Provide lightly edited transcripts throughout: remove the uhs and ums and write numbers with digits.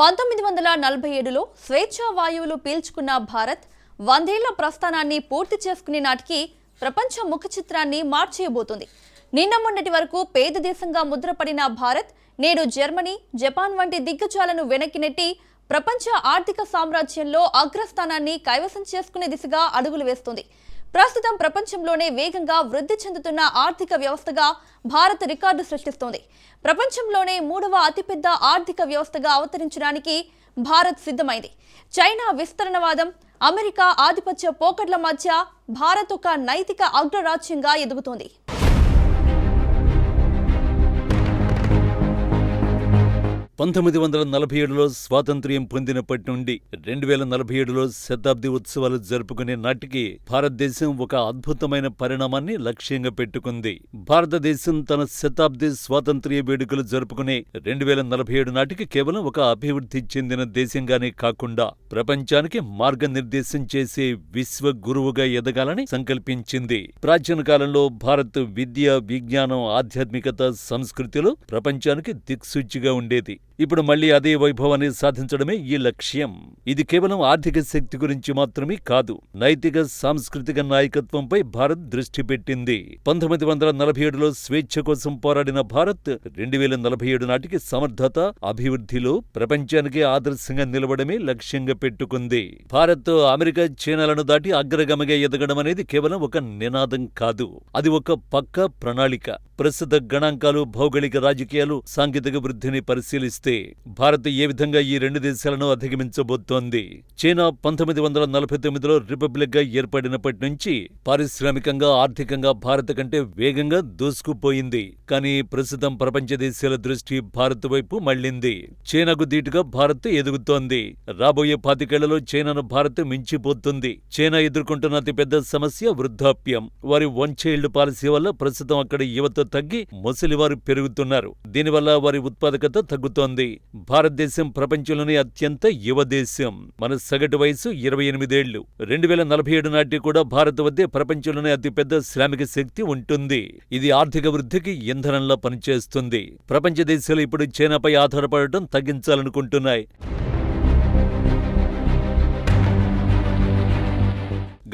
1947లో స్వేచ్ఛా వాయువులు పీల్చుకున్న భారత్ 100 ఏళ్ల ప్రస్థానాన్ని పూర్తి చేసుకునే నాటికి ప్రపంచ ముఖ చిత్రాన్ని మార్చేయబోతుంది. నిన్న మొన్నటి వరకు పేద దేశంగా ముద్రపడిన భారత్ నేడు జర్మనీ, జపాన్ వంటి దిగ్గజాలను వెనక్కి నెట్టి ప్రపంచ ఆర్థిక సామ్రాజ్యంలో అగ్రస్థానాన్ని కైవసం చేసుకునే దిశగా అడుగులు వేస్తుంది. ప్రస్తుతం ప్రపంచంలోనే వేగంగా వృద్ధి చెందుతున్న ఆర్థిక వ్యవస్థగా భారత్ రికార్డు సృష్టిస్తోంది. ప్రపంచంలోనే 3వ అతిపెద్ద ఆర్థిక వ్యవస్థగా అవతరించడానికి భారత్ సిద్ధమైంది. చైనా విస్తరణవాదం, అమెరికా ఆధిపత్య పోకడ్ల మధ్య భారత్ ఒక నైతిక అగ్రరాజ్యంగా ఎదుగుతోంది. 1947లో స్వాతంత్ర్యం పొందినప్పటి నుండి 2047లో శతాబ్ది ఉత్సవాలు జరుపుకునే నాటికి భారతదేశం ఒక అద్భుతమైన పరిణామాన్ని లక్ష్యంగా పెట్టుకుంది. భారతదేశం తన శతాబ్ది స్వాతంత్ర్య వేడుకలు జరుపుకునే 2047 నాటికి కేవలం ఒక అభివృద్ధి చెందిన దేశంగానే కాకుండా ప్రపంచానికి మార్గనిర్దేశం చేసే విశ్వ గురువుగా ఎదగాలని సంకల్పించింది. ప్రాచీన కాలంలో భారత్ విద్య, విజ్ఞానం, ఆధ్యాత్మికత, సంస్కృతిలో ప్రపంచానికి దిక్సూచిగా ఉండేది. ఇప్పుడు మళ్లీ అదే వైభవాన్ని సాధించడమే ఈ లక్ష్యం. ఇది కేవలం ఆర్థిక శక్తి గురించి మాత్రమే కాదు, నైతిక, సాంస్కృతిక నాయకత్వంపై భారత్ దృష్టి పెట్టింది. 1947లో స్వేచ్ఛ కోసం పోరాడిన భారత్ 2047 నాటికి సమర్థత, అభివృద్ధిలో ప్రపంచానికి ఆదర్శంగా నిలవడమే లక్ష్యంగా పెట్టుకుంది. భారత్ అమెరికా, చైనాలను దాటి అగ్రగామిగా ఎదగడం అనేది కేవలం ఒక నినాదం కాదు, అది ఒక పక్కా ప్రణాళిక. ప్రస్తుత గణాంకాలు, భౌగోళిక రాజకీయాలు, సాంకేతిక వృద్ధిని పరిశీలిస్తే భారత్ ఏ విధంగా ఈ రెండు దేశాలను అధిగమించబోతోంది? చైనా 1949లో రిపబ్లిక్ గా ఏర్పడినప్పటి నుంచి పారిశ్రామికంగా, ఆర్థికంగా భారత్ కంటే వేగంగా దూసుకుపోయింది. కానీ ప్రస్తుతం ప్రపంచ దేశాల దృష్టి భారత్ వైపు మళ్లింది. చైనాకు దీటుగా భారత్ ఎదుగుతోంది. రాబోయే 25 ఏళ్లలో చైనాను భారత్ మించిపోతుంది. చైనా ఎదుర్కొంటున్న అతిపెద్ద సమస్య వృద్ధాప్యం. వారి వన్ చైల్డ్ పాలసీ వల్ల ప్రస్తుతం అక్కడ యువత తగ్గి ముసలివారు పెరుగుతున్నారు. దీనివల్ల వారి ఉత్పాదకత తగ్గుతోంది. భారతదేశం ప్రపంచంలోనే అత్యంత యువ దేశం. మన సగటు వయసు 28 ఏళ్లు. 2047 నాటి కూడా భారత్ వద్దే ప్రపంచంలోనే అతిపెద్ద శ్రామిక శక్తి ఉంటుంది. ఇది ఆర్థిక వృద్ధికి ఇంధనంలా పనిచేస్తుంది. ప్రపంచ దేశాలు ఇప్పుడు చైనాపై ఆధారపడటం తగ్గించాలనుకుంటున్నాయి.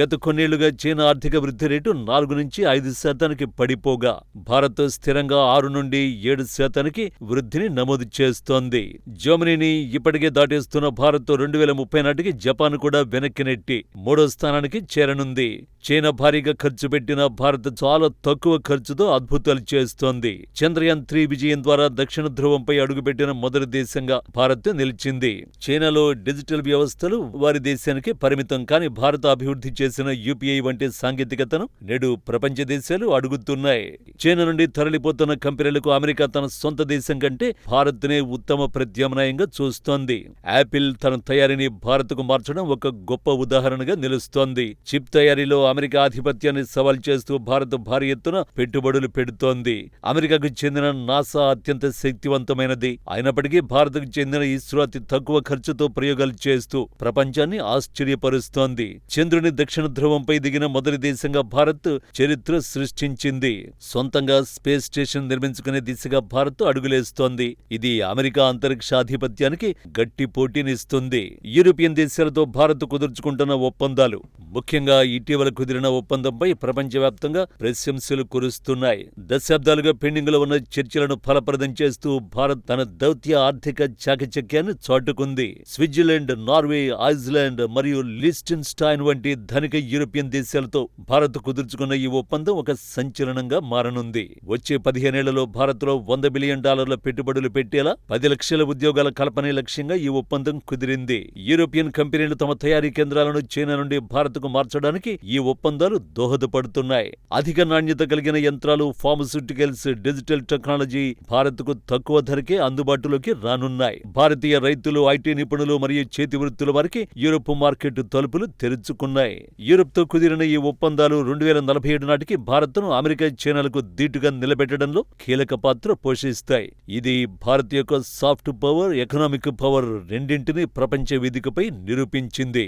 గత కొన్నేళ్లుగా చైనా ఆర్థిక వృద్ధి రేటు 4-5% పడిపోగా భారత్ స్థిరంగా 6-7% వృద్ధిని నమోదు చేస్తోంది. జర్మనీని ఇప్పటికే దాటేస్తున్న భారత్ 2030 నాటికి జపాన్ కూడా వెనక్కి నెట్టి 3వ స్థానానికి చేరనుంది. చైనా భారీగా ఖర్చు పెట్టిన భారత్ చాలా తక్కువ ఖర్చుతో అద్భుతాలు చేస్తోంది. చంద్రయాన్ 3 విజయం ద్వారా దక్షిణ ధ్రువంపై అడుగుపెట్టిన మొదటి దేశంగా భారత్ నిలిచింది. చైనాలో డిజిటల్ వ్యవస్థలు వారి దేశానికి పరిమితం, కానీ భారత అభివృద్ధి చేసిన యూపీఐ వంటి సాంకేతికతను నేడు ప్రపంచ దేశాలు అడుగుతున్నాయి. చైనా నుండి తరలిపోతున్న కంపెనీలకు అమెరికా తన సొంత దేశం కంటే భారత్నే ఉత్తమ ప్రత్యామ్నాయంగా చూస్తోంది. యాపిల్ తన తయారీని భారత్కు మార్చడం ఒక గొప్ప ఉదాహరణగా నిలుస్తోంది. చిప్ తయారీలో అమెరికా ఆధిపత్యాన్ని సవాల్ చేస్తూ భారత్ భారీ ఎత్తున పెట్టుబడులు పెడుతోంది. అమెరికాకు చెందిన నాసా అత్యంత శక్తివంతమైనది. అయినప్పటికీ భారత్కు చెందిన ఇస్రో అతి తక్కువ ఖర్చుతో ప్రయోగాలు చేస్తూ ప్రపంచాన్ని ఆశ్చర్యపరుస్తోంది. చంద్రుని దక్షిణ ధ్రువంపై దిగిన మొదటి దేశంగా భారత్ చరిత్ర సృష్టించింది. సొంతంగా స్పేస్ స్టేషన్ నిర్మించుకునే దిశగా భారత్ అడుగులేస్తోంది. ఇది అమెరికా అంతరిక్షాధిపత్యానికి గట్టి పోటీనిస్తుంది. యూరోపియన్ దేశాలతో భారత్ కుదుర్చుకుంటున్న ఒప్పందాలు, ముఖ్యంగా ఇటీవల కుదిరిన ఒప్పందంపై ప్రపంచవ్యాప్తంగా ప్రశంసలు కురుస్తున్నాయి. దశాబ్దాలుగా పెండింగ్లో ఉన్న చర్చలను ఫలప్రదం చేస్తూ భారత్ తన దౌత్య ఆర్థిక చాకచక్యాన్ని చాటుకుంది. స్విట్జర్లాండ్, నార్వే, ఐస్లాండ్ మరియు లిస్టెన్స్టైన్ వంటి ధనిక యూరోపియన్ దేశాలతో భారత్ కుదుర్చుకున్న ఈ ఒప్పందం ఒక సంచలనంగా మారనుంది. వచ్చే 15 ఏళ్లలో భారత్లో $100 బిలియన్ పెట్టుబడులు పెట్టేలా 10 లక్షల ఉద్యోగాల కల్పనే లక్ష్యంగా ఈ ఒప్పందం కుదిరింది. యూరోపియన్ కంపెనీలు తమ తయారీ కేంద్రాలను చైనా నుండి భారత్కు మార్చడానికి ఈ ఒప్పందాలు దోహదపడుతున్నాయి. అధిక నాణ్యత కలిగిన యంత్రాలు, ఫార్మస్యూటికల్స్, డిజిటల్ టెక్నాలజీ భారత్కు తక్కువ ధరకే అందుబాటులోకి రానున్నాయి. భారతీయ రైతులు, ఐటీ నిపుణులు మరియు చేతి వృత్తుల వారికి యూరోప్ మార్కెట్ తలుపులు తెరుచుకున్నాయి. యూరప్తో కుదిరిన ఈ ఒప్పందాలు 2047 నాటికి భారత్ను అమెరికా, చైనాలకు దీటుగా నిలబెట్టడంలో కీలక పాత్ర పోషిస్తాయి. ఇది భారత్ యొక్క సాఫ్ట్ పవర్, ఎకనామిక్ పవర్ రెండింటినీ ప్రపంచ వేదికపై నిరూపించింది.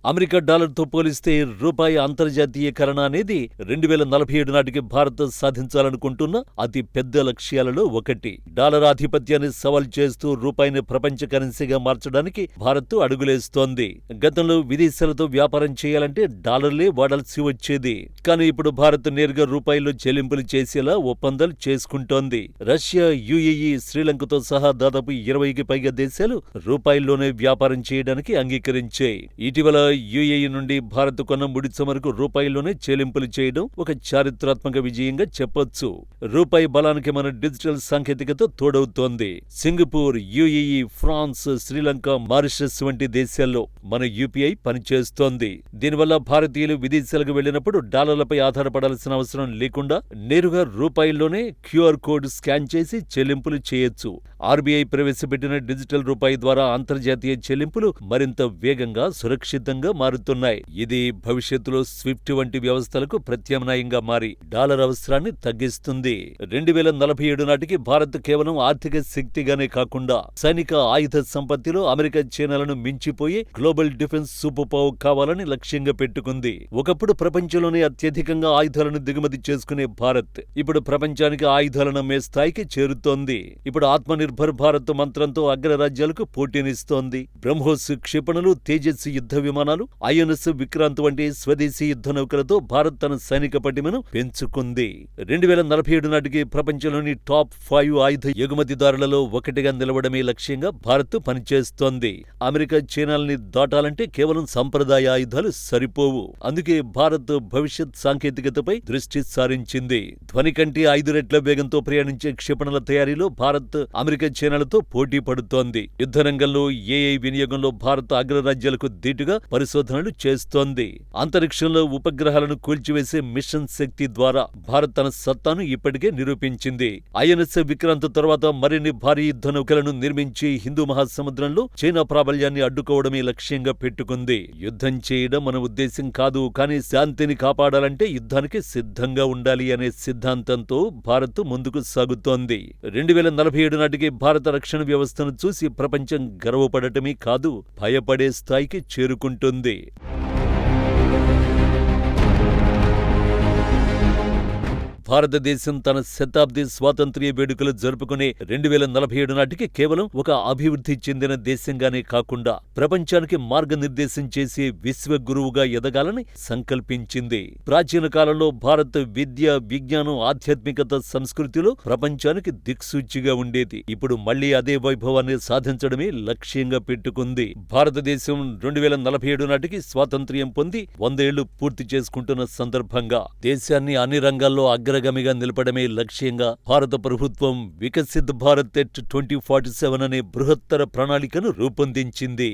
అమెరికా డాలర్తో పోలిస్తే రూపాయి అంతర్జాతీయకరణ అనేది 2047 నాటికి భారత్ సాధించాలనుకుంటున్న అతి పెద్ద లక్ష్యాలలో ఒకటి. డాలర్ ఆధిపత్యాన్ని సవాల్ చేస్తూ రూపాయిని ప్రపంచ కరెన్సీగా మార్చడానికి భారత్ అడుగులేస్తోంది. గతంలో విదేశాలతో వ్యాపారం చేయాలంటే డాలర్లే వాడాల్సి వచ్చేది. కానీ ఇప్పుడు భారత్ నేరుగా రూపాయిలో చెల్లింపులు చేసేలా ఒప్పందాలు చేసుకుంటోంది. రష్యా, యుఏఈ, శ్రీలంకతో సహా దాదాపు 20కి పైగా దేశాలు రూపాయిల్లోనే వ్యాపారం చేయడానికి అంగీకరించాయి. ఇటీవల యుఏఈ నుండి భారత్ కొన్న ముడి చమురుకు రూపాయిల్లోనే చెల్లింపులు చేయడం ఒక చారిత్రాత్మక విజయంగా చెప్పొచ్చు. రూపాయి బలానికి మన డిజిటల్ సాంకేతికత తోడవుతోంది. Singapore, UAE, France, Sri Lanka, Mauritius వంటి దేశాల్లో మన యూపీఐ పనిచేస్తోంది. దీనివల్ల భారతీయులు విదేశాలకు వెళ్లినప్పుడు డాలర్లపై ఆధారపడాల్సిన అవసరం లేకుండా నేరుగా రూపాయిల్లోనే క్యూఆర్ కోడ్ స్కాన్ చేసి చెల్లింపులు చేయొచ్చు. ఆర్బీఐ ప్రవేశపెట్టిన డిజిటల్ రూపాయి ద్వారా అంతర్జాతీయ చెల్లింపులు మరింత వేగంగా, సురక్షితంగా మారుతున్నాయి. ఇది భవిష్యత్తులో స్విఫ్ట్ వంటి వ్యవస్థలకు ప్రత్యామ్నాయంగా మారి డాలర్ అవసరాన్ని తగ్గిస్తుంది. 2047 నాటికి భారత్ కేవలం ఆర్థిక శక్తిగానే కాకుండా సైనిక ఆయుధ సంపత్తిలో అమెరికా, చైనాలను మించిపోయే గ్లోబల్ డిఫెన్స్ సూపర్ పవర్ కావాలని లక్ష్యంగా పెట్టుకుంది. ఒకప్పుడు ప్రపంచంలోనే అత్యధికంగా ఆయుధాలను దిగుమతి చేసుకునే భారత్ ఇప్పుడు ప్రపంచానికి ఆయుధాలను అమ్మే స్థాయికి చేరుతోంది. ఇప్పుడు ఆత్మనిర్భర్ భారత్ మంత్రంతో అగ్రరాజ్యాలకు పోటీనిస్తోంది. బ్రహ్మోస్ క్షిపణులు, తేజస్ యుద్ధ విమానాలు, ఐఎన్ఎస్ విక్రాంత్ వంటి స్వదేశీ యుద్ధ నౌకలతో భారత్ తన సైనిక పటిమను పెంచుకుంది. 2047 నాటికి ప్రపంచంలోని టాప్ 5 ఆయుధ ఎగుమతిదారులలో ఒకటిగా నిలవడమే లక్ష్యంగా భారత్ పనిచేస్తోంది. అమెరికా, చైనాల్ని దాటాలంటే కేవలం సంప్రదాయ ఆయుధాలు సరిపోవు. అందుకే భారత్ భవిష్యత్ సాంకేతికతపై దృష్టి సారించింది. ధ్వని కంటే 5 రెట్ల వేగంతో ప్రయాణించే క్షిపణుల తయారీలో భారత్, అమెరికా, చైనాలతో పోటీ పడుతోంది. యుద్ధ రంగంలో ఏఐ వినియోగంలో భారత్ అగ్రరాజ్యాలకు దీటుగా పరిశోధనలు చేస్తోంది. అంతరిక్షంలో ఉపగ్రహాలను కూల్చివేసే మిషన్ శక్తి ద్వారా భారత్ తన సత్తాను ఇప్పటికే నిరూపించింది. ఐఎన్ఎస్ విక్రాంత్ తర్వాత మరిన్ని భారీ యుద్ధ నౌకలను నిర్మించి హిందూ మహాసముద్రంలో చైనా ప్రాబల్యాన్ని అడ్డుకోవడమే లక్ష్యంగా పెట్టుకుంది. యుద్ధం చేయడం మన ఉద్దేశం కాదు, కానీ శాంతిని కాపాడాలంటే యుద్ధానికి సిద్ధంగా ఉండాలి అనే సిద్ధాంతంతో భారత్ ముందుకు సాగుతోంది. 2047 నాటికి భారత రక్షణ వ్యవస్థను చూసి ప్రపంచం గర్వపడటమే కాదు, భయపడే స్థాయికి చేరుకుంటుంది. భారతదేశం తన శతాబ్ది స్వాతంత్ర్య వేడుకలు జరుపుకునే 2047 నాటికి కేవలం ఒక అభివృద్ధి చెందిన దేశంగానే కాకుండా ప్రపంచానికి మార్గనిర్దేశం చేసే విశ్వ గురువుగా ఎదగాలని సంకల్పించింది. ప్రాచీన కాలంలో భారత్ విద్య, విజ్ఞానం, ఆధ్యాత్మికత, సంస్కృతిలో ప్రపంచానికి దిక్సూచిగా ఉండేది. ఇప్పుడు మళ్లీ అదే వైభవాన్ని సాధించడమే లక్ష్యంగా పెట్టుకుంది. భారతదేశం 2047 నాటికి స్వాతంత్ర్యం పొంది 100 ఏళ్లు పూర్తి చేసుకుంటున్న సందర్భంగా దేశాన్ని అన్ని రంగాల్లో అగ్రగామిగా నిలపడమే లక్ష్యంగా భారత ప్రభుత్వం వికసిత్ భారత్ ఎట్ 2047 అనే బృహత్తర ప్రణాళికను రూపొందించింది.